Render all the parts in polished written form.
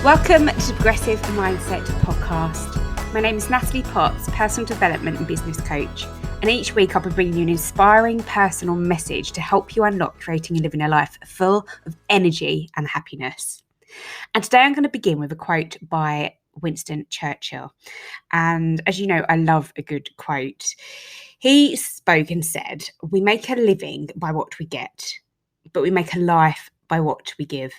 Welcome to the Progressive Mindset Podcast. My name is Natalie Potts, personal development and business coach. And each week I'll be bringing you an inspiring personal message to help you unlock creating and living a life full of energy and happiness. And today I'm going to begin with a quote by Winston Churchill. And as you know, I love a good quote. He spoke and said, "We make a living by what we get, but we make a life by what we give."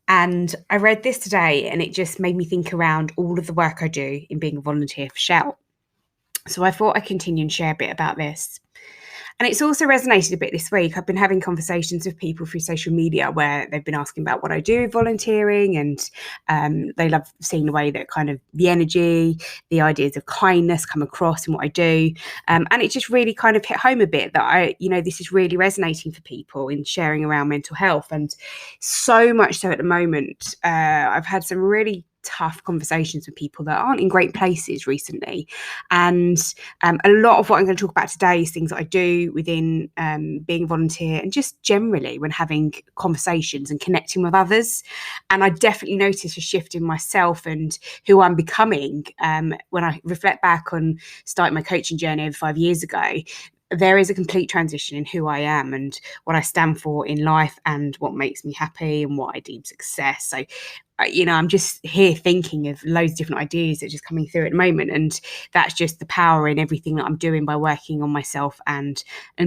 And I read this today and it just made me think around all of the work I do in being a volunteer for Shell. So I thought I'd continue and share a bit about this. And it's also resonated a bit this week. I've been having conversations with people through social media where they've been asking about what I do volunteering, and they love seeing the way that kind of the energy, the ideas of kindness come across in what I do. And it just really kind of hit home a bit that this is really resonating for people in sharing around mental health. And so much so at the moment, I've had some really tough conversations with people that aren't in great places recently. And a lot of what I'm going to talk about today is things that I do within being a volunteer and just generally when having conversations and connecting with others. And I definitely noticed a shift in myself and who I'm becoming when I reflect back on starting my coaching journey over 5 years ago. There is a complete transition in who I am and what I stand for in life and what makes me happy and what I deem success. So, I'm just here thinking of loads of different ideas that are just coming through at the moment. And that's just the power in everything that I'm doing by working on myself and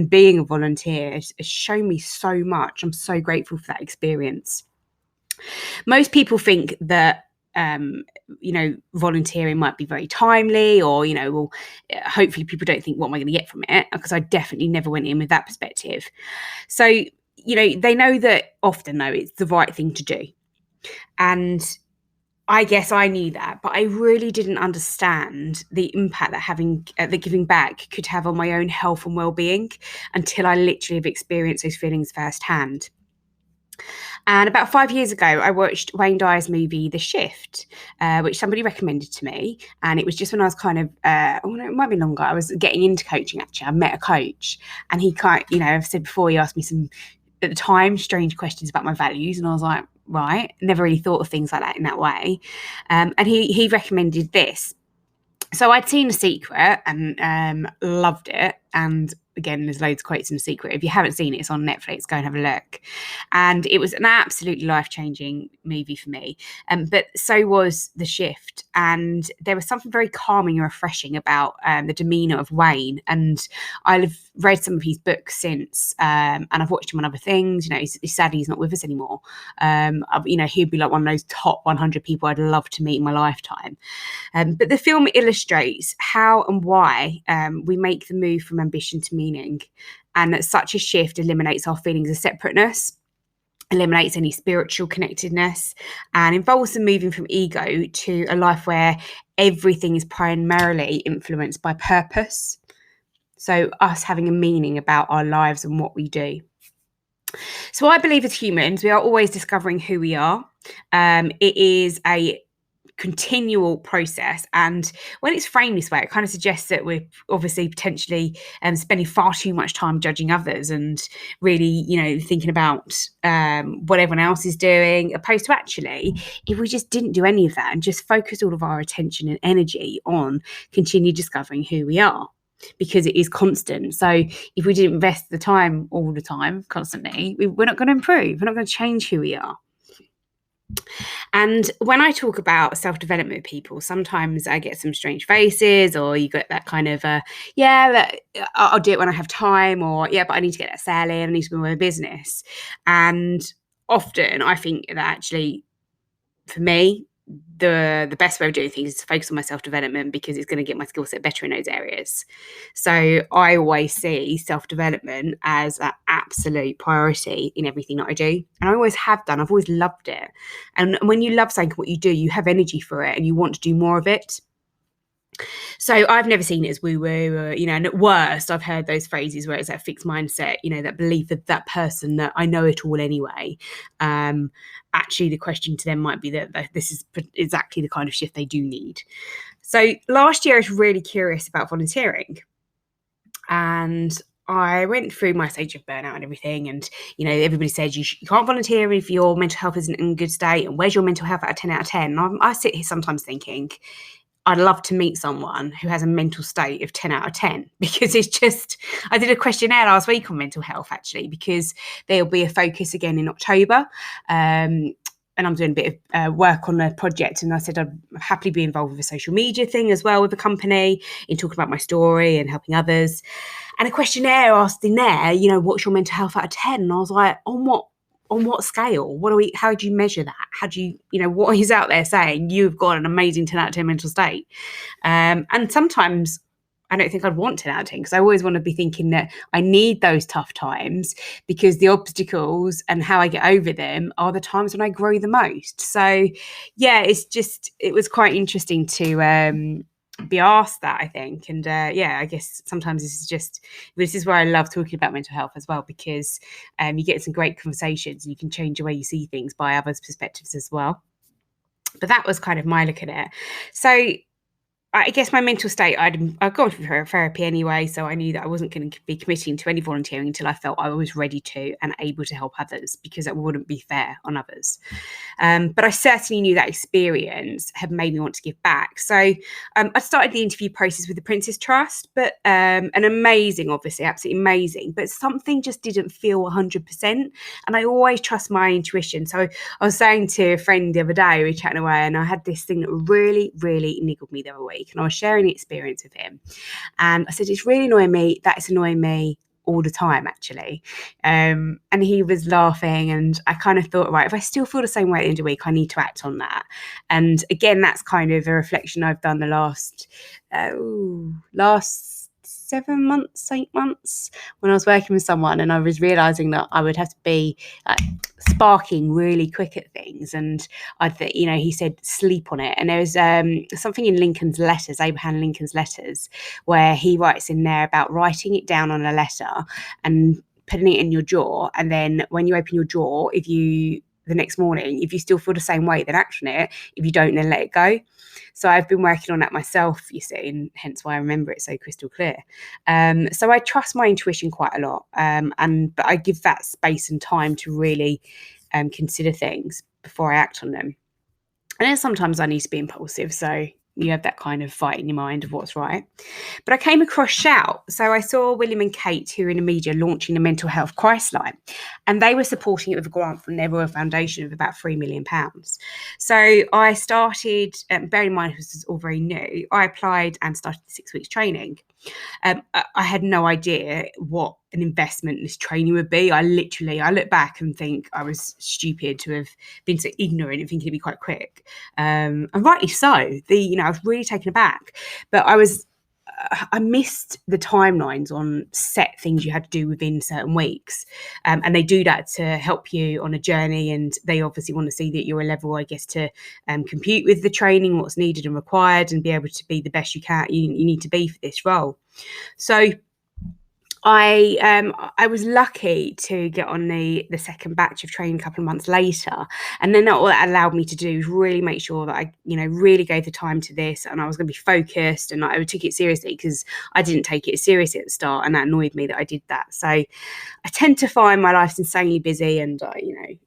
being a volunteer has shown me so much. I'm so grateful for that experience. Most people think that volunteering might be very timely or, hopefully people don't think, what am I going to get from it? Because I definitely never went in with that perspective. So, they know that often though, it's the right thing to do. And I guess I knew that, but I really didn't understand the impact that the giving back could have on my own health and well-being until I literally have experienced those feelings firsthand. And about 5 years ago, I watched Wayne Dyer's movie, The Shift, which somebody recommended to me. And it was just when I was kind of, it might be longer, I was getting into coaching actually. I met a coach and he I've said before, he asked me some, at the time, strange questions about my values. And I was like, right, never really thought of things like that in that way. And he recommended this. So I'd seen The Secret and loved it. And again, there's loads of quotes in The Secret. If you haven't seen it, it's on Netflix. Go and have a look. And it was an absolutely life-changing movie for me. But so was The Shift. And there was something very calming and refreshing about the demeanour of Wayne. And I've read some of his books since, and I've watched him on other things. He's sadly he's not with us anymore. He'd be like one of those top 100 people I'd love to meet in my lifetime. But the film illustrates how and why we make the move from ambition to meaning, and that such a shift eliminates our feelings of separateness, eliminates any spiritual connectedness, and involves the moving from ego to a life where everything is primarily influenced by purpose. So us having a meaning about our lives and what we do. So I believe as humans, we are always discovering who we are. It is a continual process, and when it's framed this way, it kind of suggests that we're obviously potentially spending far too much time judging others and really thinking about what everyone else is doing, opposed to actually, if we just didn't do any of that and just focus all of our attention and energy on continue discovering who we are, because it is constant. So if we didn't invest the time all the time constantly, we're not going to improve, we're not going to change who we are. And when I talk about self-development with people, sometimes I get some strange faces, or you get that kind of, I'll do it when I have time, or but I need to get that sale in, I need to build my business. And often I think that actually, for me, the best way of doing things is to focus on my self-development, because it's going to get my skill set better in those areas. So I always see self-development as an absolute priority in everything that I do. And I always have done. I've always loved it. And when you love something, what you do, you have energy for it and you want to do more of it. So I've never seen it as woo-woo, and at worst, I've heard those phrases where it's that fixed mindset, that belief of that person that I know it all anyway. Actually, the question to them might be that this is exactly the kind of shift they do need. So last year, I was really curious about volunteering. And I went through my stage of burnout and everything, and everybody says you can't volunteer if your mental health isn't in a good state, and where's your mental health out of 10 out of 10? And I sit here sometimes thinking I'd love to meet someone who has a mental state of 10 out of 10, because it's just, I did a questionnaire last week on mental health, actually, because there'll be a focus again in October. And I'm doing a bit of work on a project, and I said I'd happily be involved with a social media thing as well with the company, in talking about my story and helping others. And a questionnaire asked in there, what's your mental health out of 10? And I was like, on what scale? How do you measure that? How do you, what is out there saying you've got an amazing 10 out of 10 mental state? And sometimes I don't think I'd want 10 out of 10, because I always want to be thinking that I need those tough times, because the obstacles and how I get over them are the times when I grow the most. So yeah, it was quite interesting to be asked that, I think. And I guess sometimes this is where I love talking about mental health as well, because you get some great conversations and you can change the way you see things by others' perspectives as well. But that was kind of my look at it. So I guess my mental state, I'd gone through therapy anyway, so I knew that I wasn't going to be committing to any volunteering until I felt I was ready to and able to help others, because that wouldn't be fair on others. But I certainly knew that experience had made me want to give back. So I started the interview process with the Prince's Trust, but an amazing, obviously, absolutely amazing, but something just didn't feel 100%. And I always trust my intuition. So I was saying to a friend the other day, we were chatting away, and I had this thing that really, really niggled me the other week. And I was sharing the experience with him. And I said, it's really annoying me. That's annoying me all the time, actually. And he was laughing, and I kind of thought, right, if I still feel the same way at the end of the week, I need to act on that. And again, that's kind of a reflection I've done the last 7 months, 8 months, when I was working with someone, and I was realizing that I would have to be sparking really quick at things. And he said sleep on it. And there was something in Lincoln's letters, Abraham Lincoln's letters, where he writes in there about writing it down on a letter and putting it in your drawer. And then when you open your drawer, the next morning, if you still feel the same way, then action it. If you don't, then let it go. So I've been working on that myself, you see, and hence why I remember it so crystal clear. So I trust my intuition quite a lot, but I give that space and time to really consider things before I act on them. And then sometimes I need to be impulsive, so you have that kind of fight in your mind of what's right. But I came across Shout. So I saw William and Kate, who are in the media, launching a mental health crisis line. And they were supporting it with a grant from their Royal Foundation of about £3 million. So I started, bearing in mind this was all very new, I applied and started the 6 weeks training. I had no idea what an investment this training would be. I look back and think I was stupid to have been so ignorant and thinking it'd be quite quick. And rightly so. I was really taken aback. But I missed the timelines on set things you had to do within certain weeks. And they do that to help you on a journey. And they obviously want to see that you're a level, I guess, to compete with the training, what's needed and required, and be able to be the best you need to be for this role. So I was lucky to get on the second batch of training a couple of months later, and then all that allowed me to do is really make sure that I really gave the time to this, and I was going to be focused, and I took it seriously, because I didn't take it seriously at the start, and that annoyed me that I did that. So I tend to find my life's insanely busy, and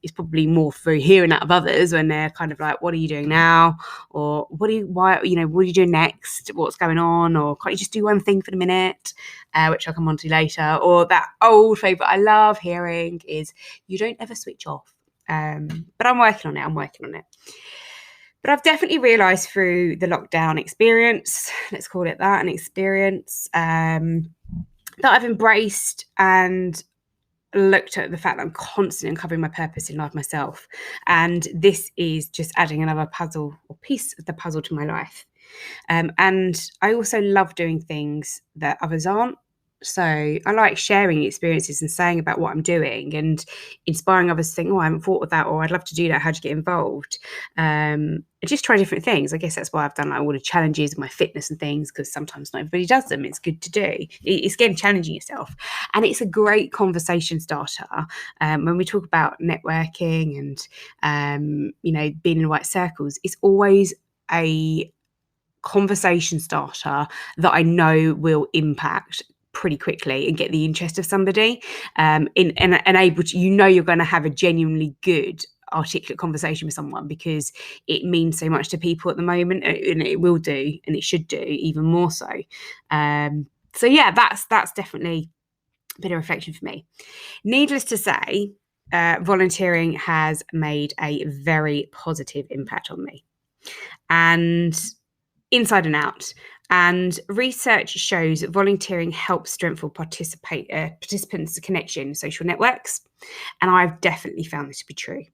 it's probably more through hearing that of others when they're kind of like, what are you doing now, or what are you doing next, what's going on, or can't you just do one thing for the minute, which I'll come on to later. Or that old favourite I love hearing is, you don't ever switch off. But I'm working on it. But I've definitely realised through the lockdown experience, let's call it that, an experience, that I've embraced and looked at the fact that I'm constantly uncovering my purpose in life myself. And this is just adding another puzzle or piece of the puzzle to my life. And I also love doing things that others aren't. So I like sharing experiences and saying about what I'm doing and inspiring others to think, I haven't thought of that, or I'd love to do that. How'd you get involved? Just try different things. I guess that's why I've done all the challenges of my fitness and things, because sometimes not everybody does them. It's good to do. It's again challenging yourself. And it's a great conversation starter. When we talk about networking and, being in the right circles, it's always a conversation starter that I know will impact pretty quickly and get the interest of somebody, and able to, you're going to have a genuinely good articulate conversation with someone, because it means so much to people at the moment, and it will do, and it should do even more so. So yeah, that's definitely a bit of reflection for me. Needless to say, volunteering has made a very positive impact on me, and inside and out. And research shows that volunteering helps strengthen participants' connection, social networks. And I've definitely found this to be true.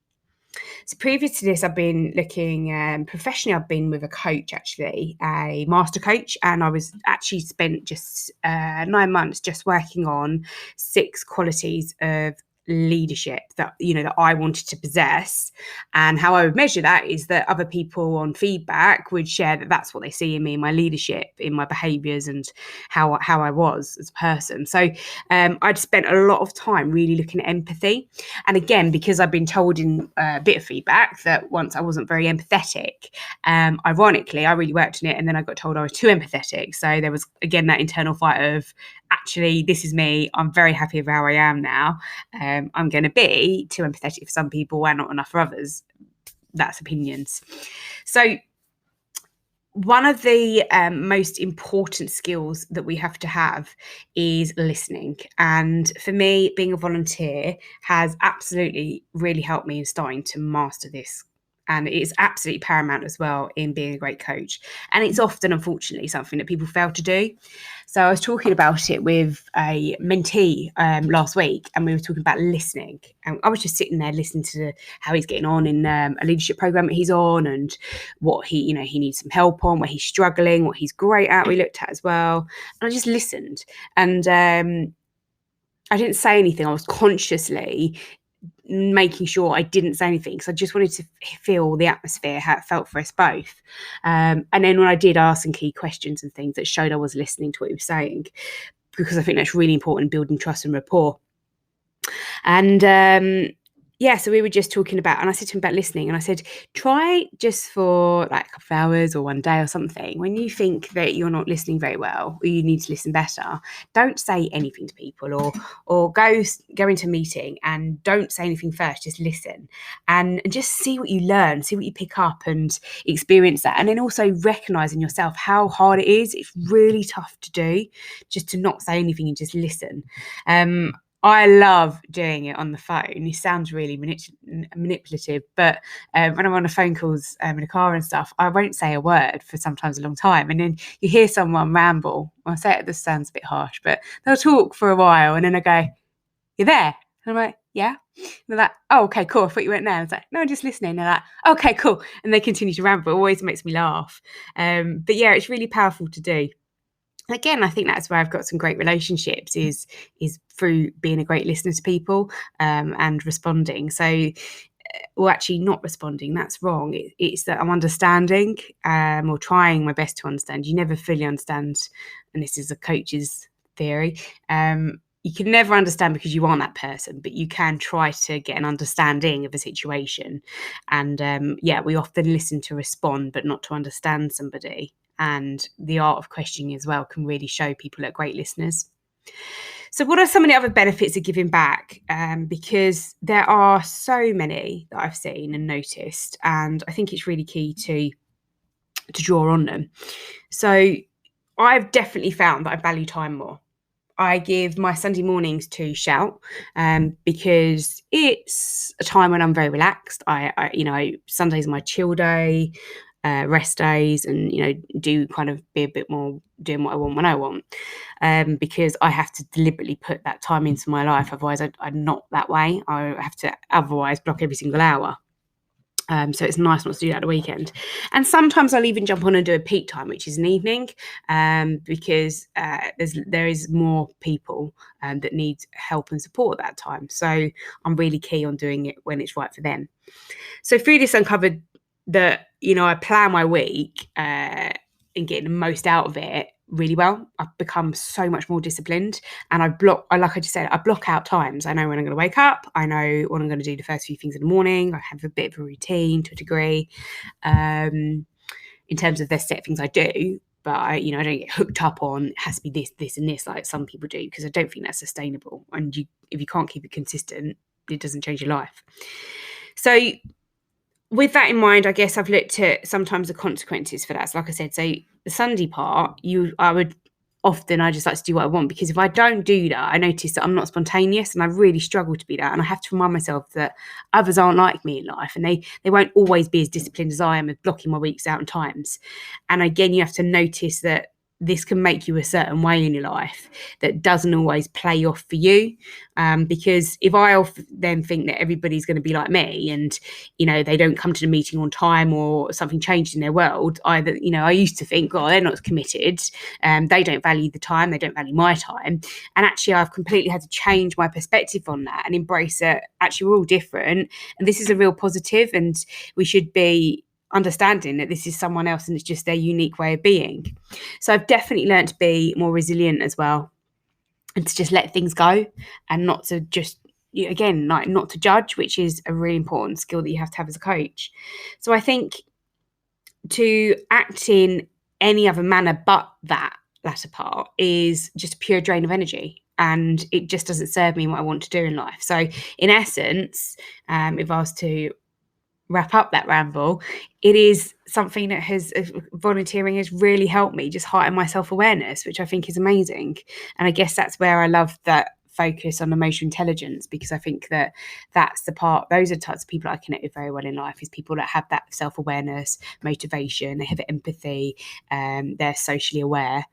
So previous to this, I've been looking professionally. I've been with a coach, actually, a master coach, and I was actually spent just 9 months just working on 6 qualities of leadership that I wanted to possess. And how I would measure that is that other people on feedback would share that that's what they see in me, in my leadership, in my behaviors, and how I was as a person. So I'd spent a lot of time really looking at empathy. And again, because I've been told in a bit of feedback that once I wasn't very empathetic, ironically, I really worked on it, and then I got told I was too empathetic. So there was, again, that internal fight of, actually, this is me. I'm very happy with how I am now. I'm going to be too empathetic for some people and not enough for others. That's opinions. So one of the most important skills that we have to have is listening. And for me, being a volunteer has absolutely really helped me in starting to master this. And it is absolutely paramount as well in being a great coach. And it's often, unfortunately, something that people fail to do. So I was talking about it with a mentee last week, and we were talking about listening. And I was just sitting there listening to how he's getting on in a leadership program that he's on, and what he needs some help on, where he's struggling, what he's great at, we looked at as well. And I just listened. And I didn't say anything. I was consciously making sure I didn't say anything, because I just wanted to feel the atmosphere, how it felt for us both. And then when I did ask some key questions and things that showed I was listening to what he was saying, because I think that's really important in building trust and rapport. And so we were just talking about, and I said to him about listening, and I said, try just for like a couple of hours or one day or something, when you think that you're not listening very well, or you need to listen better, don't say anything to people, or go into a meeting and don't say anything first, just listen and just see what you learn, see what you pick up, and experience that. And then also recognize in yourself how hard it is. It's really tough to do, just to not say anything and just listen. I love doing it on the phone. It sounds really manipulative, but when I'm on the phone calls in the car and stuff, I won't say a word for sometimes a long time. And then you hear someone ramble. Well, I say it, this sounds a bit harsh, but they'll talk for a while, and then I go, "You're there?" And I'm like, "Yeah." And they're like, "Oh, okay, cool. I thought you went there." I was like, "No, I'm just listening." And they're like, "Okay, cool." And they continue to ramble. It always makes me laugh. But yeah, it's really powerful to do. Again, I think that's where I've got some great relationships, is through being a great listener to people, and responding. So, well, actually not responding, that's wrong. It's that I'm understanding, or trying my best to understand. You never fully understand, and this is a coach's theory. You can never understand because you aren't that person, but you can try to get an understanding of a situation. And we often listen to respond, but not to understand somebody. And the art of questioning as well can really show people are great listeners. So what are some of the other benefits of giving back? Because there are so many that I've seen and noticed, and I think it's really key to draw on them. So I've definitely found that I value time more. I give my Sunday mornings to Shout, because it's a time when I'm very relaxed. Sunday's my chill day, rest days, and do kind of be a bit more doing what I want when I want, because I have to deliberately put that time into my life. Otherwise, I'm not that way. I have to otherwise block every single hour. So it's nice not to do that at the weekend. And sometimes I'll even jump on and do a peak time, which is an evening, because there is more people that need help and support at that time. So I'm really keen on doing it when it's right for them. So through this, uncovered that I plan my week and getting the most out of it really well. I've become so much more disciplined, and like I just said, I block out times. I know when I'm going to wake up. I know what I'm going to do the first few things in the morning. I have a bit of a routine to a degree, in terms of the set things I do. but I don't get hooked up on it has to be this and this like some people do, because I don't think that's sustainable. And if you can't keep it consistent, it doesn't change your life. So with that in mind, I guess I've looked at sometimes the consequences for that. So like I said, so the Sunday part, I just like to do what I want, because if I don't do that, I notice that I'm not spontaneous, and I really struggle to be that. And I have to remind myself that others aren't like me in life, and they won't always be as disciplined as I am at blocking my weeks out and times. And again, you have to notice that this can make you a certain way in your life that doesn't always play off for you. Because if I then think that everybody's going to be like me and, they don't come to the meeting on time or something changed in their world, I used to think, oh, they're not committed. They don't value the time. They don't value my time. And actually, I've completely had to change my perspective on that and embrace that actually we're all different. And this is a real positive, and we should be understanding that this is someone else and it's just their unique way of being. So I've definitely learned to be more resilient as well, and to just let things go, and not to just, again, like not to judge, which is a really important skill that you have to have as a coach. So I think to act in any other manner but that latter part is just a pure drain of energy, and it just doesn't serve me what I want to do in life. So in essence, if I was to wrap up that ramble, it is something that volunteering has really helped me just heighten my self-awareness, which I think is amazing. And I guess that's where I love that focus on emotional intelligence, because I think that that's the part, those are the types of people I connect with very well in life, is people that have that self-awareness, motivation, they have empathy, they're socially aware.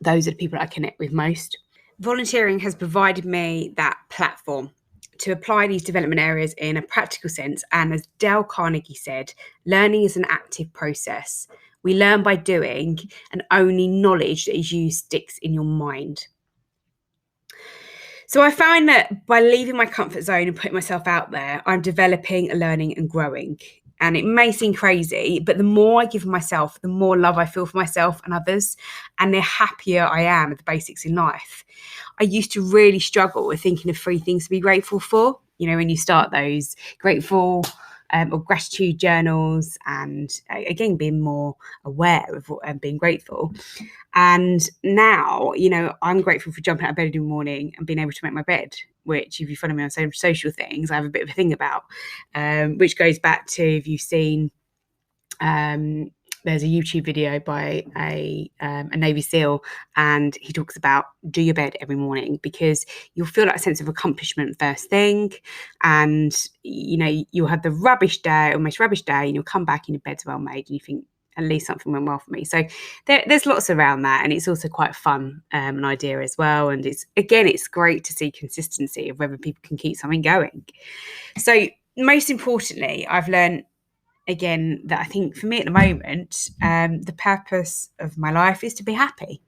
Those are the people that I connect with most. Volunteering has provided me that platform to apply these development areas in a practical sense. And as Dale Carnegie said, learning is an active process. We learn by doing, and only knowledge that is used sticks in your mind. So I find that by leaving my comfort zone and putting myself out there, I'm developing, learning and growing. And it may seem crazy, but the more I give myself, the more love I feel for myself and others, and the happier I am at the basics in life. I used to really struggle with thinking of 3 things to be grateful for. When you start those grateful or gratitude journals, and again, being more aware of being grateful. And now, I'm grateful for jumping out of bed in the morning and being able to make my bed, which, if you follow me on social things, I have a bit of a thing about, which goes back to, if you've seen, there's a YouTube video by a Navy SEAL, and he talks about do your bed every morning, because you'll feel that sense of accomplishment first thing, and you'll have the almost rubbish day, and you'll come back and your bed's well made, and you think, at least something went well for me. So there's lots around that, and it's also quite fun an idea as well. And it's great to see consistency of whether people can keep something going. So most importantly, I've learned again that I think for me at the moment, the purpose of my life is to be happy,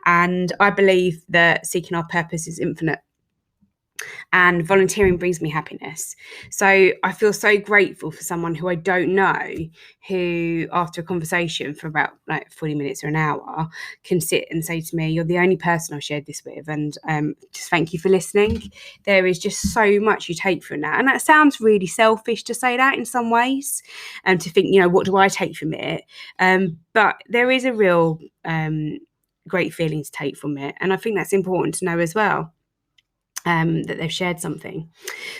and I believe that seeking our purpose is infinite. And volunteering brings me happiness. So I feel so grateful for someone who I don't know, who after a conversation for about 40 minutes or an hour can sit and say to me, you're the only person I've shared this with, and just thank you for listening. There is just so much you take from that. And that sounds really selfish to say that in some ways, and to think, what do I take from it? But there is a real great feeling to take from it. And I think that's important to know as well. That they've shared something.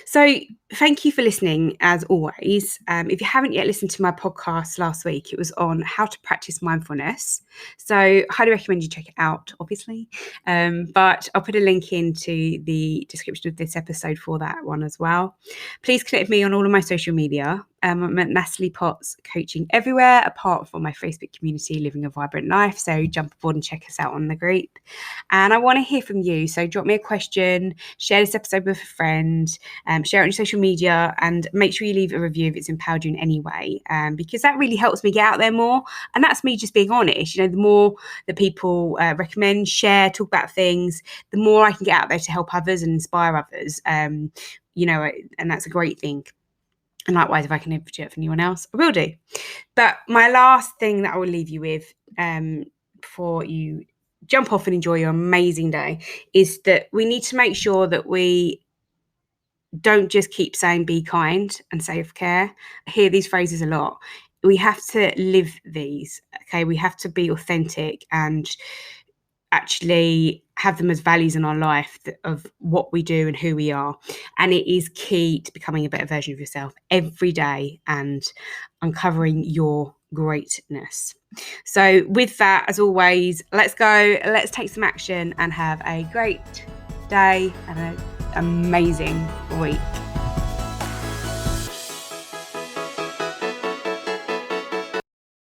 So thank you for listening, as always. If you haven't yet listened to my podcast last week, it was on how to practice mindfulness. So I highly recommend you check it out, obviously. But I'll put a link into the description of this episode for that one as well. Please connect with me on all of my social media. I'm at Natalie Potts Coaching everywhere, apart from my Facebook community, Living a Vibrant Life. So jump aboard and check us out on the group. And I want to hear from you. So drop me a question, share this episode with a friend, share it on your social media, and make sure you leave a review if it's empowered you in any way, because that really helps me get out there more. And that's me just being honest. The more that people recommend, share, talk about things, the more I can get out there to help others and inspire others. And that's a great thing. And likewise, if I can advocate for anyone else, I will do. But my last thing that I will leave you with before you jump off and enjoy your amazing day is that we need to make sure that we don't just keep saying be kind and self-care. I hear these phrases a lot. we have to live these. Okay, we have to be authentic and actually have them as values in our life of what we do and who we are. And it is key to becoming a better version of yourself every day and uncovering your greatness. So with that, as always, let's take some action and have a great day and an amazing week.